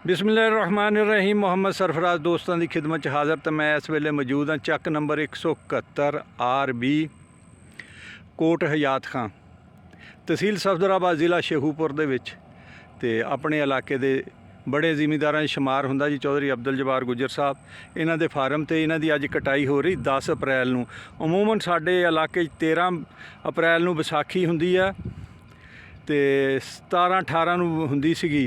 बिस्मिल्लाहिर्रहमानिर्रहीम। मोहम्मद सरफराज दोस्तों की खिदमत हाज़र। तो मैं इस वेले मौजूद हाँ चक नंबर 171 RB कोट हयात खां, तहसील सफदराबाद, ज़िला शेखूपुर दे विच। ते अपने इलाके दे बड़े जिमीदारां शुमार हुंदा जी चौधरी अब्दुल जब्बार गुज्जर साहब। इन्हां दे फार्म ते इन्हां दी अज कटाई हो रही 10 अप्रैल नूं। अमूमन साडे इलाके 13 अप्रैल नूं विसाखी हुंदी है ते 17-18 नूं हुंदी सीगी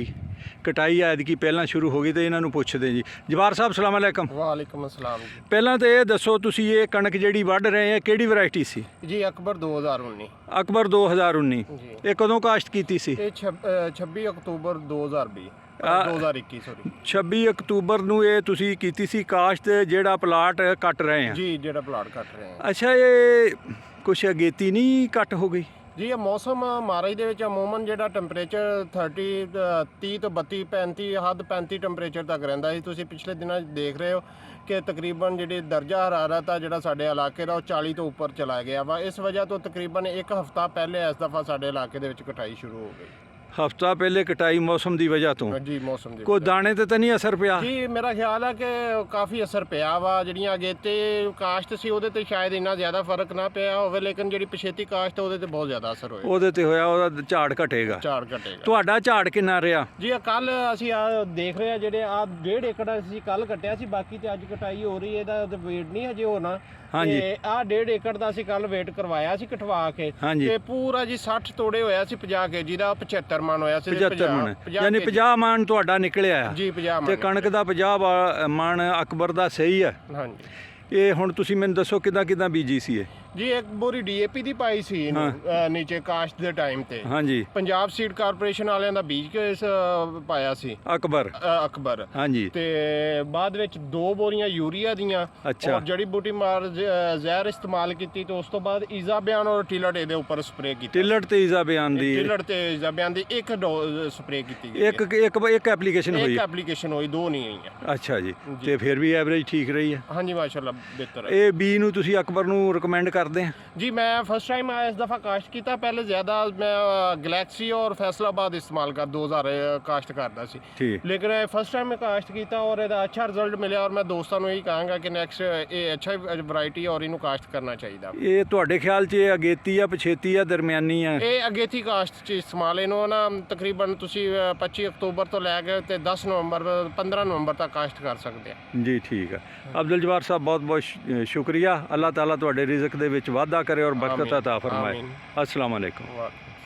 कटाई। ऐदकी पहलां शुरू हो गई। तो इन्हां नूं पुछदे जी। जब्बार साहब सलाम अलैकुम। वालेकुम अस्सलाम जी। पहलां तो ये दसो तुसीं ये कणक जिहड़ी वढ रहे हैं किहड़ी वैरायटी सी? जी अकबर 2019। अकबर 2019। जी ये कदों काश्त कीती सी? ये 26 अक्तूबर 2020 2021 सॉरी 26 अक्तूबर नूं ये तुसीं कीती सी काश्त, जिहड़ा प्लाट कट रहे हैं। जी जेड़ा प्लाट कट रहे हैं। अच्छा, ये कुछ अगेती नहीं कट हो गई? जी ਇਹ ਮੌਸਮ ਮਾਰਾਈ ਦੇ ਵਿੱਚ ਅਮੂਮਨ ਜਿਹੜਾ ਟੈਂਪਰੇਚਰ 30 ਤੋਂ 32 35 ਹੱਦ 35 ਟੈਂਪਰੇਚਰ ਤੱਕ ਰਹਿੰਦਾ ਸੀ। ਤੁਸੀਂ ਪਿਛਲੇ ਦਿਨਾਂ 'ਚ ਦੇਖ ਰਹੇ ਹੋ ਕਿ ਤਕਰੀਬਨ ਜਿਹੜੀ ਦਰਜਾ ਹਰਾਰਤ ਆ ਜਿਹੜਾ ਸਾਡੇ ਇਲਾਕੇ ਦਾ ਉਹ 40 ਤੋਂ ਉੱਪਰ ਚਲਾ ਗਿਆ ਵਾ। ਇਸ ਵਜ੍ਹਾ ਤੋਂ ਤਕਰੀਬਨ ਇੱਕ ਹਫ਼ਤਾ ਪਹਿਲੇ ਇਸ ਦਫਾ ਸਾਡੇ ਇਲਾਕੇ ਦੇ ਵਿੱਚ ਕਟਾਈ ਸ਼ੁਰੂ ਹੋ ਗਈ। हफ्ता पहले कटाई मौसम की वजह तो? जी मौसम की कोई दाने ते नहीं असर पिया? जी मेरा ख्याल है कि काफ़ी असर पिया वा। ਜਿਹੜੀਆਂ ਅਗੇਤੇ ਕਾਸ਼ਤ ਸੀ ਉਹਦੇ ਤੇ ਸ਼ਾਇਦ ਇੰਨਾ ਜ਼ਿਆਦਾ ਫਰਕ ਨਾ ਪਿਆ ਹੋਵੇ, ਲੇਕਿਨ ਜਿਹੜੀ ਪਿਛੇਤੀ ਕਾਸ਼ਤ ਉਹਦੇ ਤੇ ਬਹੁਤ ਜ਼ਿਆਦਾ ਅਸਰ ਹੋਇਆ। ਉਹਦੇ ਤੇ ਹੋਇਆ, ਉਹਦਾ ਝਾੜ ਘਟੇਗਾ। ਝਾੜ ਘਟੇਗਾ। ਤੁਹਾਡਾ ਝਾੜ ਕਿੰਨਾ ਰਿਹਾ? ਜੀ ਕੱਲ ਅਸੀਂ ਆ ਦੇਖ ਰਹੇ ਆ ਜਿਹੜੇ ਆ 1.5 ਏਕੜ ਅਸੀਂ ਕੱਲ ਕੱਟਿਆ ਸੀ, ਬਾਕੀ ਤੇ ਅੱਜ ਕਟਾਈ ਹੋ ਰਹੀ ਹੈ। ਇਹਦਾ ਵੇਟ ਨਹੀਂ ਹਜੇ ਹੋਣਾ। ਹਾਂਜੀ। ਤੇ ਆ 1.5 ਏਕੜ ਦਾ ਅਸੀਂ ਕੱਲ ਵੇਟ ਕਰਵਾਇਆ ਸੀ ਕਟਵਾ ਕੇ। ਹਾਂਜੀ। ਤੇ ਪੂਰਾ ਜੀ 60 ਤੋੜੇ ਹੋਇਆ ਸੀ 50 ਕੇਜੀ ਦਾ, 75 ਮਣ ਹੋਇਆ ਸੀ। 75 ਮਣ ਯਾਨੀ 50 ਮਣ ਤੁਹਾਡਾ ਨਿਕਲਿਆ ਆ? ਜੀ 50 ਮਣ। ਤੇ ਕਣਕ ਦਾ 50 ਮਣ ਅਕਬਰ ਦਾ ਸਹੀ ਹੈ। ਹਾਂਜੀ। ਇਹ ਹੁਣ ਤੁਸੀਂ ਮੈਨੂੰ ਦੱਸੋ ਕਿੱਦਾਂ ਕਿੱਦਾਂ ਬੀਜੀ ਸੀ ਇਹ? ਜੀ ਇੱਕ ਬੋਰੀ DAP ਦੀ ਪਾਈ ਸੀ ਨੀਚੇ ਕਾਸ਼ਤ ਦੇ ਟਾਈਮ ਤੇ। ਹਾਂਜੀ। ਪੰਜਾਬ ਸੀਡ ਕਾਰਪੋਰੇਸ਼ਨ ਵਾਲਿਆਂ ਦਾ ਬੀਜ ਕੇ ਪਾਇਆ ਸੀ ਅਕਬਰ। ਹਾਂਜੀ। ਤੇ ਬਾਅਦ ਵਿੱਚ 2 ਬੋਰੀਆਂ ਯੂਰੀਆ ਦੀਆਂ। ਅੱਛਾ। ਔਰ ਜੜੀ ਬੂਟੀ ਮਾਰ ਜ਼ਹਿਰ ਇਸਤੇਮਾਲ ਕੀਤੀ ਤੇ ਉਸ ਤੋਂ ਬਾਅਦ ਈਜ਼ਾ ਬਿਆਨ ਔਰ ਟਿਲਟ ਇਹਦੇ ਉੱਪਰ ਸਪਰੇਅ ਕੀਤੀ। ਟਿਲਟ ਤੇ ਈਜ਼ਾ ਬਿਆਨ ਦੀ? ਟਿਲਟ ਤੇ ਈਜ਼ਾ ਬਿਆਨ ਦੀ ਇੱਕ ਡੋਜ਼ ਸਪਰੇਅ ਕੀਤੀ ਗਈ। ਇੱਕ ਐਪਲੀਕੇਸ਼ਨ ਹੋਈ? ਇੱਕ ਐਪਲੀਕੇਸ਼ਨ ਹੋਈ, 2 ਨਹੀਂ ਹੋਈਆਂ। ਅੱਛਾ ਜੀ। ਤੇ ਫਿਰ ਵੀ ਐਵਰੇਜ ਠੀਕ ਰਹੀ ਹੈ? ਹਾਂਜੀ ਮਾਸ਼ਾਅੱਲਾ ਬਿਹਤਰ ਹੈ। ਇਹ ਬੀ ਨੂੰ ਤੁਸੀਂ ਅਕਬਰ ਨੂੰ ਰਿਕਮੈਂਡ ਕਰਦੇ ਆ? जी मैं फर्स्ट टाइम आया इस दफ़ा काश्त किया। पहले ज़्यादा मैं गैलेक्सी और फैसलाबाद इस्तेमाल कर 2000 काश्त करता सी, लेकिन फर्स्ट टाइम मैं काश्त किया और इसका अच्छा रिजल्ट मिले। और मैं दोस्तों को यही कहांगा कि नैक्सट ये अच्छा वैरायटी और इनू काश्त करना चाहिए। ये तुहाडे ख्याल च अगेती या पछेती या दरमियानी है? ये अगेती काश्त च इस्तेमाल इनू ना तकरीबन तुसी 25 अक्तूबर तो लैके ते 10 नवंबर 15 नवंबर तक काश्त कर सकते हैं जी। ठीक है अब्दुल जब्बार साहब, बहुत बहुत शुक्रिया। अल्लाह ताला तुहाडे रिज़्क दे विच वाधा करे और बरकत अता फरमाए। अस्सलाम वालेकुम।